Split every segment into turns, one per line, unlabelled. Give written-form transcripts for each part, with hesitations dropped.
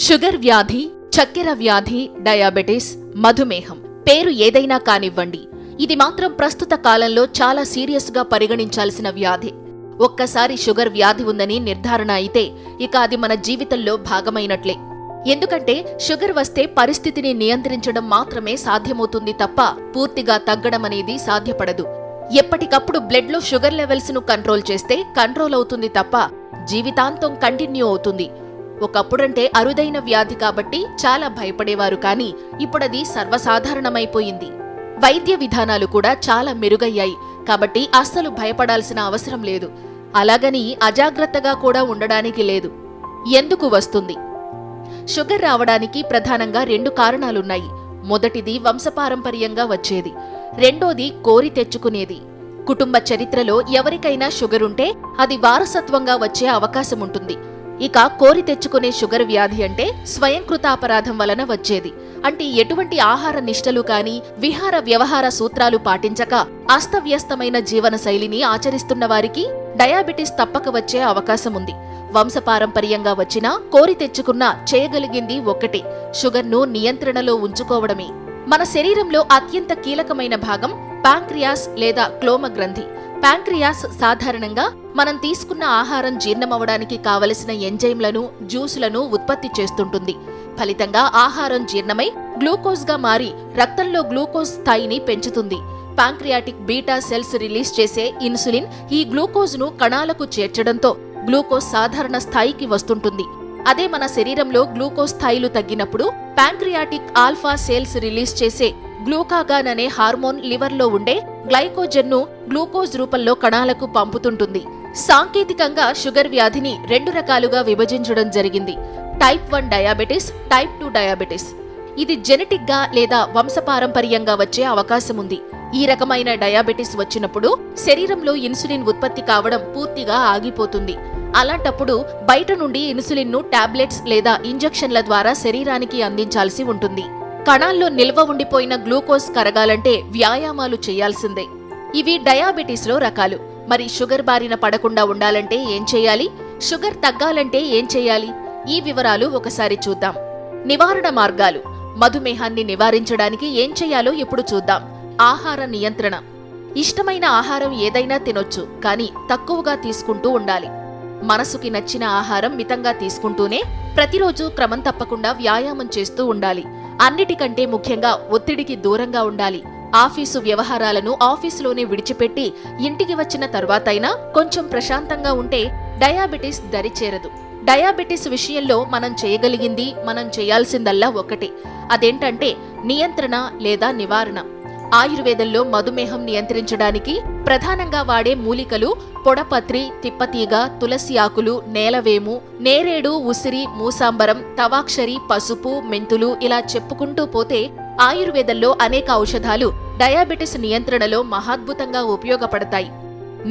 Sugar వ్యాధి, చక్కెర వ్యాధి, డయాబెటిస్, మధుమేహం పేరు ఏదైనా కానివ్వండి, ఇది మాత్రం ప్రస్తుత కాలంలో చాలా సీరియస్గా పరిగణించాల్సిన వ్యాధి. ఒక్కసారి షుగర్ వ్యాధి ఉందని నిర్ధారణ అయితే ఇక అది మన జీవితంలో భాగమైనట్లే. ఎందుకంటే షుగర్ వస్తే పరిస్థితిని నియంత్రించడం మాత్రమే సాధ్యమవుతుంది తప్ప పూర్తిగా తగ్గడం అనేది సాధ్యపడదు. ఎప్పటికప్పుడు బ్లడ్లో షుగర్ లెవెల్స్ ను కంట్రోల్ చేస్తే కంట్రోల్ అవుతుంది తప్ప జీవితాంతం కంటిన్యూ అవుతుంది. ఒకప్పుడంటే అరుదైన వ్యాధి కాబట్టి చాలా భయపడేవారు, కానీ ఇప్పుడది సర్వసాధారణమైపోయింది. వైద్య విధానాలు కూడా చాలా మెరుగయ్యాయి కాబట్టి అస్సలు భయపడాల్సిన అవసరం లేదు. అలాగని అజాగ్రత్తగా కూడా ఉండడానికి లేదు. ఎందుకు వస్తుంది? షుగర్ రావడానికి ప్రధానంగా 2 కారణాలున్నాయి. మొదటిది వంశపారంపర్యంగా వచ్చేది, రెండోది కోరి తెచ్చుకునేది. కుటుంబ చరిత్రలో ఎవరికైనా షుగర్ ఉంటే అది వారసత్వంగా వచ్చే అవకాశం ఉంటుంది. ఇక కోరి తెచ్చుకునే షుగర్ వ్యాధి అంటే స్వయంకృతాపరాధం వలన వచ్చేది. అంటే ఎటువంటి ఆహార నిష్టలు కాని, విహార వ్యవహార సూత్రాలు పాటించక అస్తవ్యస్తమైన జీవన శైలిని ఆచరిస్తున్న వారికి డయాబెటిస్ తప్పక వచ్చే అవకాశం ఉంది. వంశపారంపర్యంగా వచ్చినా కోరి తెచ్చుకున్నా చేయగలిగింది ఒక్కటే, షుగర్ను నియంత్రణలో ఉంచుకోవడమే. మన శరీరంలో అత్యంత కీలకమైన భాగం ప్యాంక్రియాస్ లేదా క్లోమ గ్రంథి. ప్యాంక్రియాస్ సాధారణంగా మనం తీసుకున్న ఆహారం జీర్ణమవడానికి కావలసిన ఎంజైమ్లను, జ్యూసులను ఉత్పత్తి చేస్తుంటుంది. ఫలితంగా ఆహారం జీర్ణమై గ్లూకోజ్గా మారి రక్తంలో గ్లూకోజ్ స్థాయిని పెంచుతుంది. ప్యాంక్రియాటిక్ బీటా సెల్స్ రిలీజ్ చేసే ఇన్సులిన్ ఈ గ్లూకోజ్ను కణాలకు చేర్చడంతో గ్లూకోజ్ సాధారణ స్థాయికి వస్తుంటుంది. అదే మన శరీరంలో గ్లూకోజ్ స్థాయిలు తగ్గినప్పుడు ప్యాంక్రియాటిక్ ఆల్ఫా సెల్స్ రిలీజ్ చేసే గ్లూకాగాన్ అనే హార్మోన్ లివర్లో ఉండే గ్లైకోజన్ను గ్లూకోజ్ రూపంలో కణాలకు పంపుతుంటుంది. సాంకేతికంగా షుగర్ వ్యాధిని 2 రకాలుగా విభజించడం జరిగింది: టైప్ 1 డయాబెటిస్, టైప్ 2 డయాబెటిస్. ఇది జెనెటిక్ గా లేదా వంశపారంపర్యంగా వచ్చే అవకాశం ఉంది. ఈ రకమైన డయాబెటిస్ వచ్చినప్పుడు శరీరంలో ఇన్సులిన్ ఉత్పత్తి కావడం పూర్తిగా ఆగిపోతుంది. అలాంటప్పుడు బయట నుండి ఇన్సులిన్ ను టాబ్లెట్స్ లేదా ఇంజెక్షన్ల ద్వారా శరీరానికి అందించాల్సి ఉంటుంది. కణాల్లో నిల్వ ఉండిపోయిన గ్లూకోజ్ కరగాలంటే వ్యాయామాలు చేయాల్సిందే. ఇవి డయాబెటిస్ లో రకాలు. మరి షుగర్ బారిన పడకుండా ఉండాలంటే ఏం చేయాలి? షుగర్ తగ్గాలంటే ఏం చేయాలి? ఈ వివరాలు ఒకసారి చూద్దాం. నివారణ మార్గాలు. మధుమేహాన్ని నివారించడానికి ఏం చేయాలో ఇప్పుడు చూద్దాం. ఆహార నియంత్రణ. ఇష్టమైన ఆహారం ఏదైనా తినొచ్చు, కానీ తక్కువగా తీసుకుంటూ ఉండాలి. మనసుకి నచ్చిన ఆహారం మితంగా తీసుకుంటూనే ప్రతిరోజు క్రమం తప్పకుండా వ్యాయామం చేస్తూ ఉండాలి. అన్నిటికంటే ముఖ్యంగా ఒత్తిడికి దూరంగా ఉండాలి. ఆఫీసు వ్యవహారాలను ఆఫీసులోనే విడిచిపెట్టి ఇంటికి వచ్చిన తర్వాతైనా కొంచెం ప్రశాంతంగా ఉంటే డయాబెటిస్ దరిచేరదు. డయాబెటిస్ విషయంలో మనం చేయగలిగింది, మనం చేయాల్సిందల్లా ఒకటే, అదేంటంటే నియంత్రణ లేదా నివారణ. ఆయుర్వేదంలో మధుమేహం నియంత్రించడానికి ప్రధానంగా వాడే మూలికలు పొడపత్రి, తిప్పతీగ, తులసి ఆకులు, నేలవేము, నేరేడు, ఉసిరి, మూసాంబరం, తవాక్షరి, పసుపు, మెంతులు ఇలా చెప్పుకుంటూ పోతే ఆయుర్వేదంలో అనేక ఔషధాలు డయాబెటిస్ నియంత్రణలో మహాద్భుతంగా ఉపయోగపడతాయి.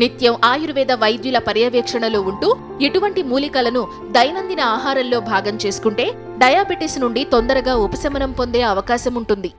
నిత్యం ఆయుర్వేద వైద్యుల పర్యవేక్షణలో ఉంటూ ఇటువంటి మూలికలను దైనందిన ఆహారంలో భాగం చేసుకుంటే డయాబెటిస్ నుండి తొందరగా ఉపశమనం పొందే అవకాశం ఉంటుంది.